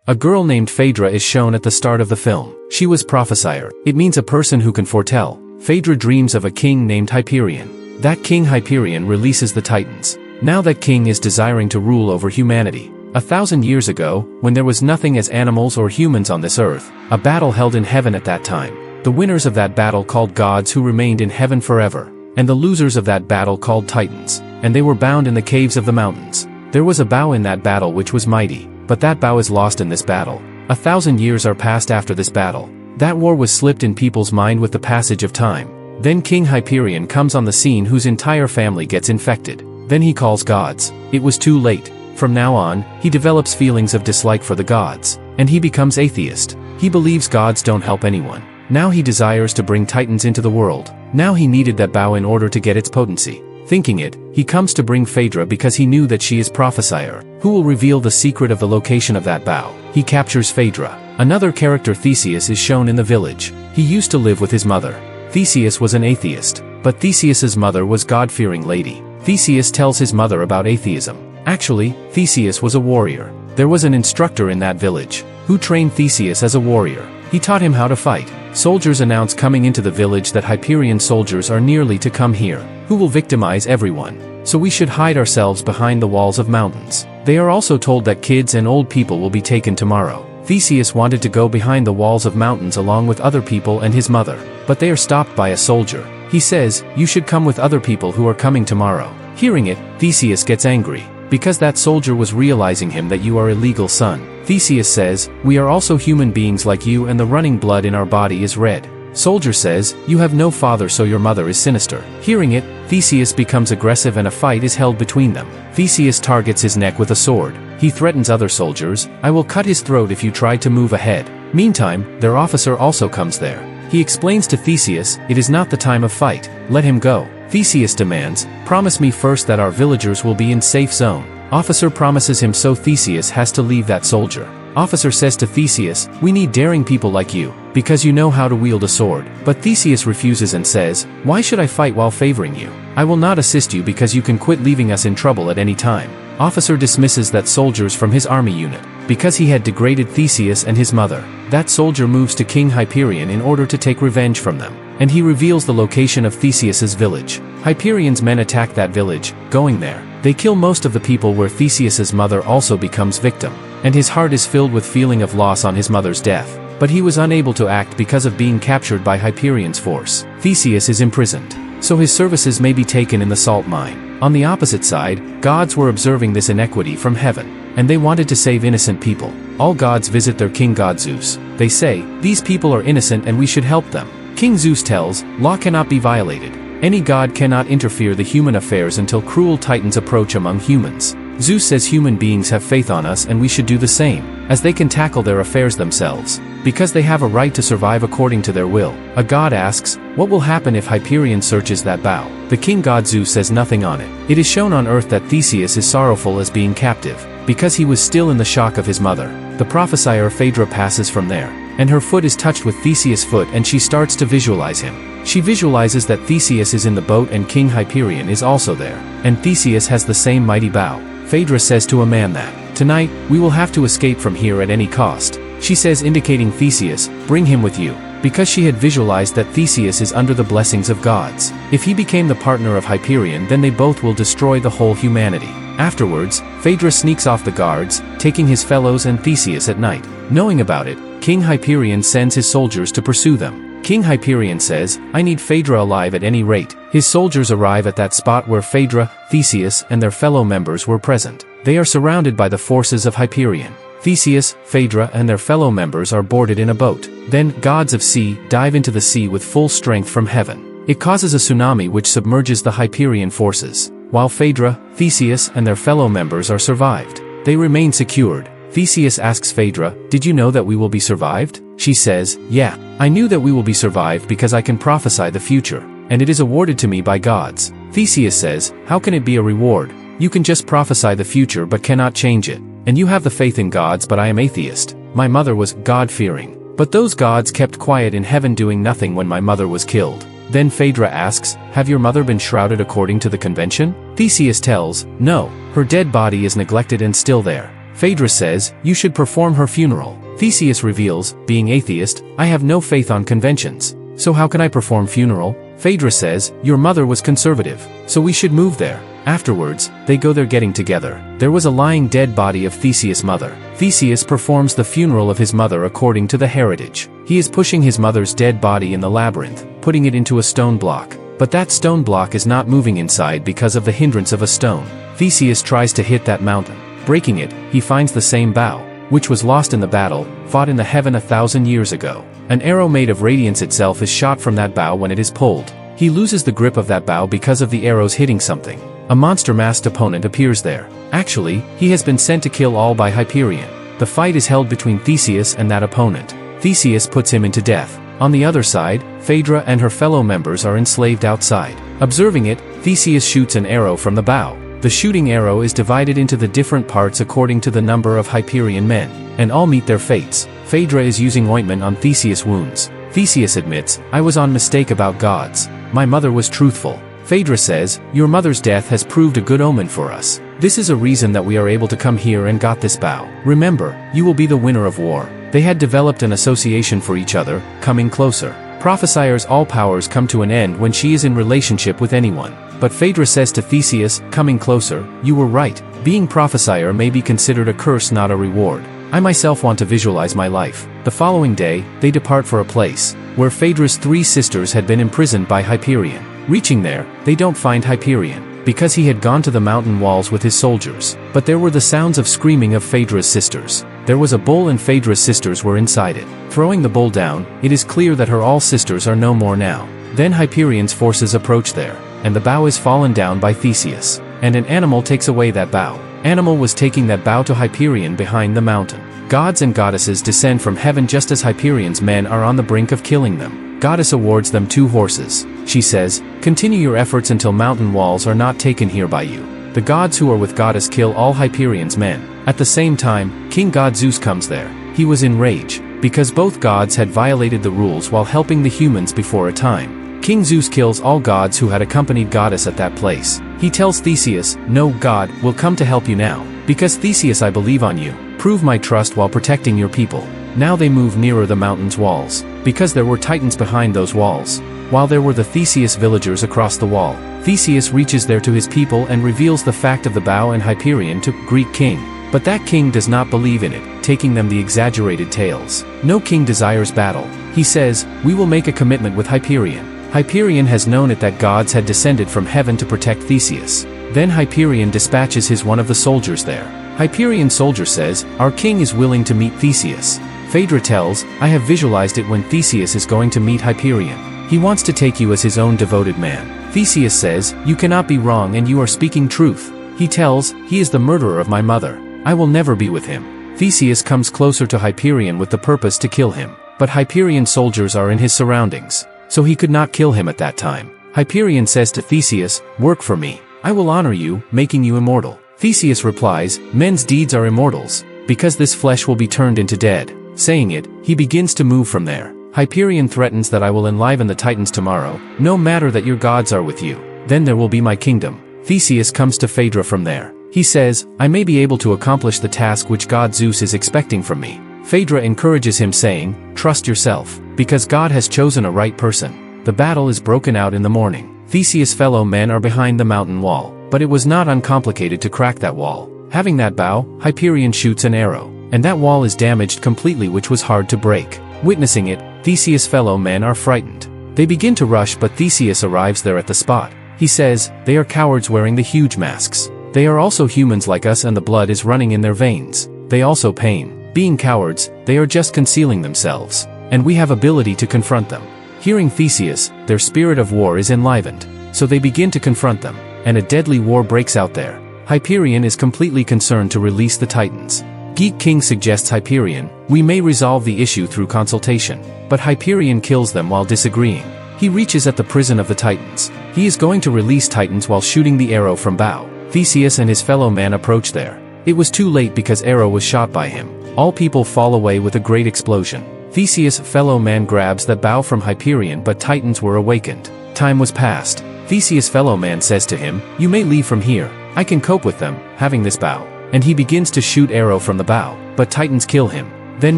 A girl named Phaedra is shown at the start of the film. She was prophesier. It means a person who can foretell. Phaedra dreams of a king named Hyperion. That King Hyperion releases the Titans. Now that king is desiring to rule over humanity. 1,000 years ago, when there was nothing as animals or humans on this earth, a battle held in heaven at that time. The winners of that battle called gods who remained in heaven forever, and the losers of that battle called titans, and they were bound in the caves of the mountains. There was a bow in that battle which was mighty, but that bow is lost in this battle. 1,000 years are passed after this battle. That war was slipped in people's mind with the passage of time. Then King Hyperion comes on the scene whose entire family gets infected. Then he calls gods. It was too late. From now on, he develops feelings of dislike for the gods, and he becomes atheist. He believes gods don't help anyone. Now he desires to bring titans into the world. Now he needed that bow in order to get its potency. Thinking it, he comes to bring Phaedra because he knew that she is prophesier, who will reveal the secret of the location of that bow. He captures Phaedra. Another character, Theseus, is shown in the village. He used to live with his mother. Theseus was an atheist, but Theseus's mother was God-fearing lady. Theseus tells his mother about atheism. Actually, Theseus was a warrior. There was an instructor in that village, who trained Theseus as a warrior. He taught him how to fight. Soldiers announce coming into the village that Hyperion soldiers are nearly to come here, who will victimize everyone. So we should hide ourselves behind the walls of mountains. They are also told that kids and old people will be taken tomorrow. Theseus wanted to go behind the walls of mountains along with other people and his mother, but they are stopped by a soldier. He says, "You should come with other people who are coming tomorrow." Hearing it, Theseus gets angry, because that soldier was realizing him that you are illegal son. Theseus says, "We are also human beings like you and the running blood in our body is red." Soldier says, "You have no father so your mother is sinister." Hearing it, Theseus becomes aggressive and a fight is held between them. Theseus targets his neck with a sword. He threatens other soldiers, "I will cut his throat if you try to move ahead." Meantime, their officer also comes there. He explains to Theseus, "It is not the time of fight, let him go." Theseus demands, "Promise me first that our villagers will be in safe zone." Officer promises him, so Theseus has to leave that soldier. Officer says to Theseus, "We need daring people like you, because you know how to wield a sword." But Theseus refuses and says, "Why should I fight while favoring you? I will not assist you because you can quit leaving us in trouble at any time." Officer dismisses that soldiers from his army unit, because he had degraded Theseus and his mother. That soldier moves to King Hyperion in order to take revenge from them, and he reveals the location of Theseus's village. Hyperion's men attack that village. Going there, they kill most of the people, where Theseus's mother also becomes victim, and his heart is filled with feeling of loss on his mother's death. But he was unable to act because of being captured by Hyperion's force. Theseus is imprisoned, so his services may be taken in the salt mine. On the opposite side, gods were observing this inequity from heaven, and they wanted to save innocent people. All gods visit their king god Zeus. They say, "These people are innocent and we should help them." King Zeus tells, "Law cannot be violated. Any god cannot interfere the human affairs until cruel titans approach among humans." Zeus says human beings have faith on us and we should do the same, as they can tackle their affairs themselves, because they have a right to survive according to their will. A god asks, "What will happen if Hyperion searches that bow?" The king god Zeus says nothing on it. It is shown on earth that Theseus is sorrowful as being captive, because he was still in the shock of his mother. The prophesier Phaedra passes from there, and her foot is touched with Theseus' foot and she starts to visualize him. She visualizes that Theseus is in the boat and King Hyperion is also there, and Theseus has the same mighty bow. Phaedra says to a man that, "Tonight, we will have to escape from here at any cost." She says, indicating Theseus, "Bring him with you," because she had visualized that Theseus is under the blessings of gods. If he became the partner of Hyperion, then they both will destroy the whole humanity. Afterwards, Phaedra sneaks off the guards, taking his fellows and Theseus at night. Knowing about it, King Hyperion sends his soldiers to pursue them. King Hyperion says, "I need Phaedra alive at any rate." His soldiers arrive at that spot where Phaedra, Theseus, and their fellow members were present. They are surrounded by the forces of Hyperion. Theseus, Phaedra, and their fellow members are boarded in a boat. Then, gods of sea dive into the sea with full strength from heaven. It causes a tsunami which submerges the Hyperion forces, while Phaedra, Theseus, and their fellow members are survived. They remain secured. Theseus asks Phaedra, "Did you know that we will be survived?" She says, "Yeah, I knew that we will be survived because I can prophesy the future, and it is awarded to me by gods." Theseus says, "How can it be a reward? You can just prophesy the future but cannot change it. And you have the faith in gods, but I am atheist. My mother was God-fearing. But those gods kept quiet in heaven, doing nothing when my mother was killed." Then Phaedra asks, "Have your mother been shrouded according to the convention?" Theseus tells, "No, her dead body is neglected and still there." Phaedra says, you should perform her funeral. Theseus reveals, being atheist, I have no faith on conventions. So how can I perform funeral? Phaedra says, your mother was conservative, so we should move there. Afterwards, they go there getting together. There was a lying dead body of Theseus' mother. Theseus performs the funeral of his mother according to the heritage. He is pushing his mother's dead body in the labyrinth, putting it into a stone block. But that stone block is not moving inside because of the hindrance of a stone. Theseus tries to hit that mountain. Breaking it, he finds the same bow, which was lost in the battle, fought in the heaven 1,000 years ago. An arrow made of radiance itself is shot from that bow when it is pulled. He loses the grip of that bow because of the arrows hitting something. A monster-masked opponent appears there. Actually, he has been sent to kill all by Hyperion. The fight is held between Theseus and that opponent. Theseus puts him into death. On the other side, Phaedra and her fellow members are enslaved outside. Observing it, Theseus shoots an arrow from the bow. The shooting arrow is divided into the different parts according to the number of Hyperion men, and all meet their fates. Phaedra is using ointment on Theseus' wounds. Theseus admits, I was on mistake about gods. My mother was truthful. Phaedra says, your mother's death has proved a good omen for us. This is a reason that we are able to come here and got this bow. Remember, you will be the winner of war. They had developed an association for each other, coming closer. Prophesier's all powers come to an end when she is in relationship with anyone. But Phaedra says to Theseus, coming closer, you were right. Being prophesier may be considered a curse, not a reward. I myself want to visualize my life. The following day, they depart for a place where Phaedra's 3 sisters had been imprisoned by Hyperion. Reaching there, they don't find Hyperion, because he had gone to the mountain walls with his soldiers. But there were the sounds of screaming of Phaedra's sisters. There was a bowl and Phaedra's sisters were inside it. Throwing the bowl down, it is clear that her all sisters are no more now. Then Hyperion's forces approach there, and the bow is fallen down by Theseus. And an animal takes away that bow. Animal was taking that bow to Hyperion behind the mountain. Gods and goddesses descend from heaven just as Hyperion's men are on the brink of killing them. Goddess awards them 2 horses. She says, continue your efforts until mountain walls are not taken here by you. The gods who are with Goddess kill all Hyperion's men. At the same time, King God Zeus comes there. He was in rage, because both gods had violated the rules while helping the humans before a time. King Zeus kills all gods who had accompanied Goddess at that place. He tells Theseus, no god will come to help you now. Because Theseus, I believe on you. Prove my trust while protecting your people. Now they move nearer the mountain's walls, because there were titans behind those walls. While there were the Theseus villagers across the wall, Theseus reaches there to his people and reveals the fact of the bow and Hyperion to Greek king. But that king does not believe in it, taking them the exaggerated tales. No king desires battle. He says, we will make a commitment with Hyperion. Hyperion has known it that gods had descended from heaven to protect Theseus. Then Hyperion dispatches one of the soldiers there. Hyperion's soldier says, our king is willing to meet Theseus. Phaedra tells, I have visualized it when Theseus is going to meet Hyperion. He wants to take you as his own devoted man. Theseus says, you cannot be wrong and you are speaking truth. He tells, he is the murderer of my mother. I will never be with him. Theseus comes closer to Hyperion with the purpose to kill him. But Hyperion's soldiers are in his surroundings, so he could not kill him at that time. Hyperion says to Theseus, work for me. I will honor you, making you immortal. Theseus replies, men's deeds are immortals, because this flesh will be turned into dead. Saying it, he begins to move from there. Hyperion threatens that I will enliven the Titans tomorrow, no matter that your gods are with you. Then there will be my kingdom. Theseus comes to Phaedra from there. He says, I may be able to accomplish the task which God Zeus is expecting from me. Phaedra encourages him saying, trust yourself, because God has chosen a right person. The battle is broken out in the morning. Theseus' fellow men are behind the mountain wall, but it was not uncomplicated to crack that wall. Having that bow, Hyperion shoots an arrow, and that wall is damaged completely, which was hard to break. Witnessing it, Theseus' fellow men are frightened. They begin to rush, but Theseus arrives there at the spot. He says, they are cowards wearing the huge masks. They are also humans like us and the blood is running in their veins. They also pain. Being cowards, they are just concealing themselves, and we have ability to confront them. Hearing Theseus, their spirit of war is enlivened, so they begin to confront them, and a deadly war breaks out there. Hyperion is completely concerned to release the Titans. Geek King suggests Hyperion, we may resolve the issue through consultation, but Hyperion kills them while disagreeing. He reaches at the prison of the Titans. He is going to release Titans while shooting the arrow from bow. Theseus and his fellow man approach there. It was too late because arrow was shot by him. All people fall away with a great explosion. Theseus' fellow man grabs the bow from Hyperion, but Titans were awakened. Time was past. Theseus' fellow man says to him, you may leave from here. I can cope with them, having this bow. and he begins to shoot arrow from the bow, but Titans kill him. Then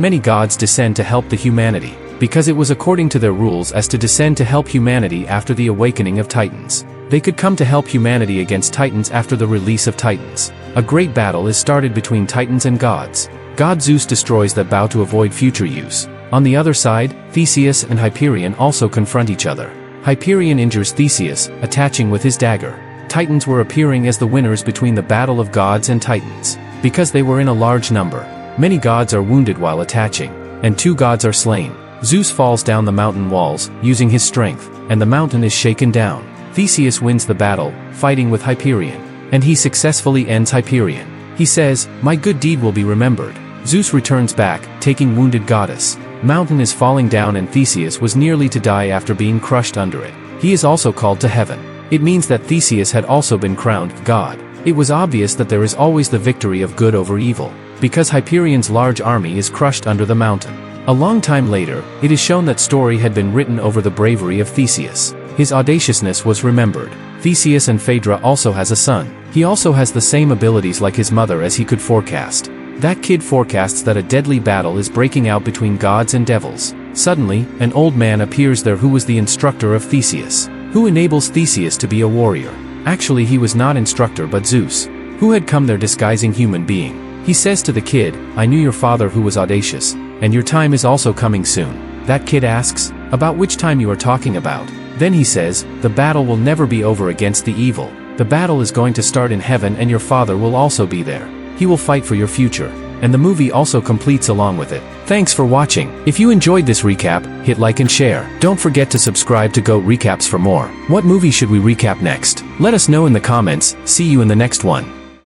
many gods descend to help the humanity, because it was according to their rules as to descend to help humanity after the awakening of Titans. They could come to help humanity against Titans after the release of Titans. A great battle is started between Titans and gods. God Zeus destroys that bow to avoid future use. On the other side, Theseus and Hyperion also confront each other. Hyperion injures Theseus, attaching with his dagger. Titans were appearing as the winners between the battle of gods and Titans. Because they were in a large number, many gods are wounded while attaching, and 2 gods are slain. Zeus falls down the mountain walls, using his strength, and the mountain is shaken down. Theseus wins the battle, fighting with Hyperion, and he successfully ends Hyperion. He says, "My good deed will be remembered." Zeus returns back, taking wounded goddess. Mountain is falling down and Theseus was nearly to die after being crushed under it. He is also called to heaven. It means that Theseus had also been crowned god. It was obvious that there is always the victory of good over evil, because Hyperion's large army is crushed under the mountain. A long time later, it is shown that story had been written over the bravery of Theseus. His audaciousness was remembered. Theseus and Phaedra also has a son. He also has the same abilities like his mother as he could forecast. That kid forecasts that a deadly battle is breaking out between gods and devils. Suddenly, an old man appears there who was the instructor of Theseus, who enables Theseus to be a warrior. Actually, he was not instructor but Zeus, who had come there disguising human being. He says to the kid, "I knew your father who was audacious, and your time is also coming soon." That kid asks, "About which time you are talking about?" Then he says, "The battle will never be over against the evil. The battle is going to start in heaven and your father will also be there. He will fight for your future." And the movie also completes along with it. Thanks for watching. If you enjoyed this recap, hit like and share. Don't forget to subscribe to GOAT Recaps for more. What movie should we recap next? Let us know in the comments. See you in the next one.